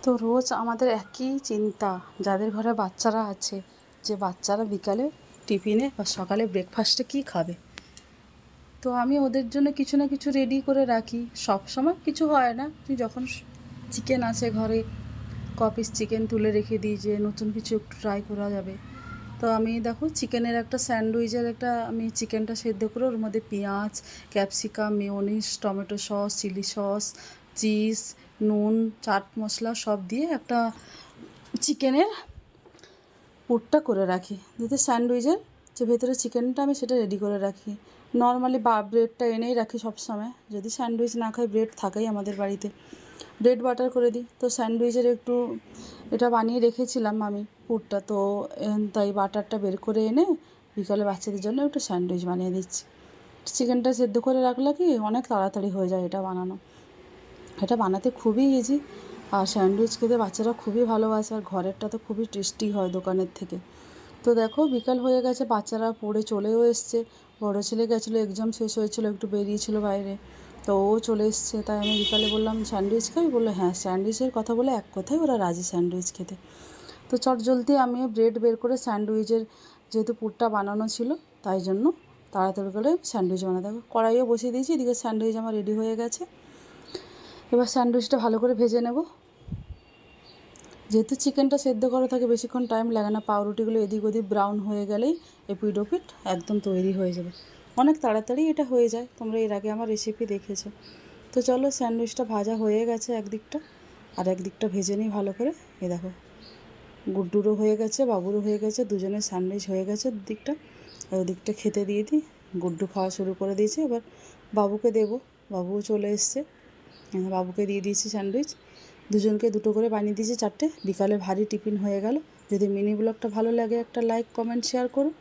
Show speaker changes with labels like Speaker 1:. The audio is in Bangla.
Speaker 1: তো রোজ আমাদের একই চিন্তা, যাদের ঘরে বাচ্চারা আছে, যে বাচ্চারা বিকালে টিফিনে বা সকালে ব্রেকফাস্টে কী খাবে। তো আমি ওদের জন্য কিছু না কিছু রেডি করে রাখি। সব সময় কিছু হয় না, যখন চিকেন আছে ঘরে, কপিস চিকেন তুলে রেখে দিই যে নতুন কিছু একটু ট্রাই করা যাবে। তো আমি দেখো চিকেনের একটা স্যান্ডউইচের একটা আমি চিকেনটা সেদ্ধ করে ওর মধ্যে পেঁয়াজ, capsicum, mayonnaise, tomato sauce, chilli sauce, cheese, নুন, চাট মশলা সব দিয়ে একটা চিকেনের পুরটা করে রাখি, যাতে স্যান্ডউইচের যে ভেতরে চিকেনটা আমি সেটা রেডি করে রাখি। নর্মালি ব্রেডটা এনেই রাখি সব সময়, যদি স্যান্ডউইচ না খাই ব্রেড থাকেই আমাদের বাড়িতে, ব্রেড বাটার করে দিই। তো স্যান্ডউইচের একটু এটা বানিয়ে রেখেছিলাম আমি পুরটা, তো তাই বাটারটা বের করে এনে বিকালে বাচ্চাদের জন্য একটু স্যান্ডউইচ বানিয়ে দিচ্ছি। চিকেনটা সেদ্ধ করে রাখলে কি অনেক তাড়াতাড়ি হয়ে যায় এটা বানানো। এটা বানাতে খুবই ইজি, আর স্যান্ডউইচ খেতে বাচ্চারা খুবই ভালোবাসে, আর ঘরেরটা তো খুবই টেস্টি হয় দোকানের থেকে। তো দেখো বিকাল হয়ে গেছে, বাচ্চারা পড়ে চলেও এসছে। বড়ো ছেলে গেছিলো, এক্সাম শেষ হয়েছিল, একটু বেরিয়েছিল বাইরে, তো ও চলে এসছে। তাই আমি বিকালে বললাম স্যান্ডউইচ খাই, বললো হ্যাঁ। স্যান্ডউইচের কথা বলে এক কথায় ওরা রাজি স্যান্ডউইচ খেতে। তো চটজলদি আমিও ব্রেড বের করে স্যান্ডউইচের যেহেতু পুরটা বানানো ছিল, তাই জন্য তাড়াতাড়ি করে স্যান্ডউইচ বানাতে হবে। কড়াইও বসিয়ে দিয়েছি, এদিকে স্যান্ডউইচ আমার রেডি হয়ে গেছে। এবার স্যান্ডউইচটা ভালো করে ভেজে নেব। যেহেতু চিকেনটা সেদ্ধ করা থাকে বেশিক্ষণ টাইম লাগে না, পাউরুটিগুলো এদিক ওদিক ব্রাউন হয়ে গেলেই এপিড ওপিড একদম তৈরি হয়ে যাবে। অনেক তাড়াতাড়ি এটা হয়ে যায়, তোমরা এর আগে আমার রেসিপি দেখেছো। তো চলো স্যান্ডউইচটা ভাজা হয়ে গেছে একদিকটা, আর একদিকটা ভেজে নিই ভালো করে। এ দেখো গুড্ডুরও হয়ে গেছে, বাবুরও হয়ে গেছে, দুজনের স্যান্ডউইচ হয়ে গেছে দিকটা। আর ওদিকটা খেতে দিয়ে দিই। গুড্ডু খাওয়া শুরু করে দিয়েছে, এবার বাবুকে দেবো। বাবুও চলে এসছে, বাবুকে দিয়ে দিয়েছি স্যান্ডউইচ। দুজনকে দুটো করে বানিয়ে দিয়েছি, চারটে। বিকালে ভারী টিফিন হয়ে গেল। যদি মিনি ব্লগটা ভালো লাগে একটা লাইক, কমেন্ট, শেয়ার করো।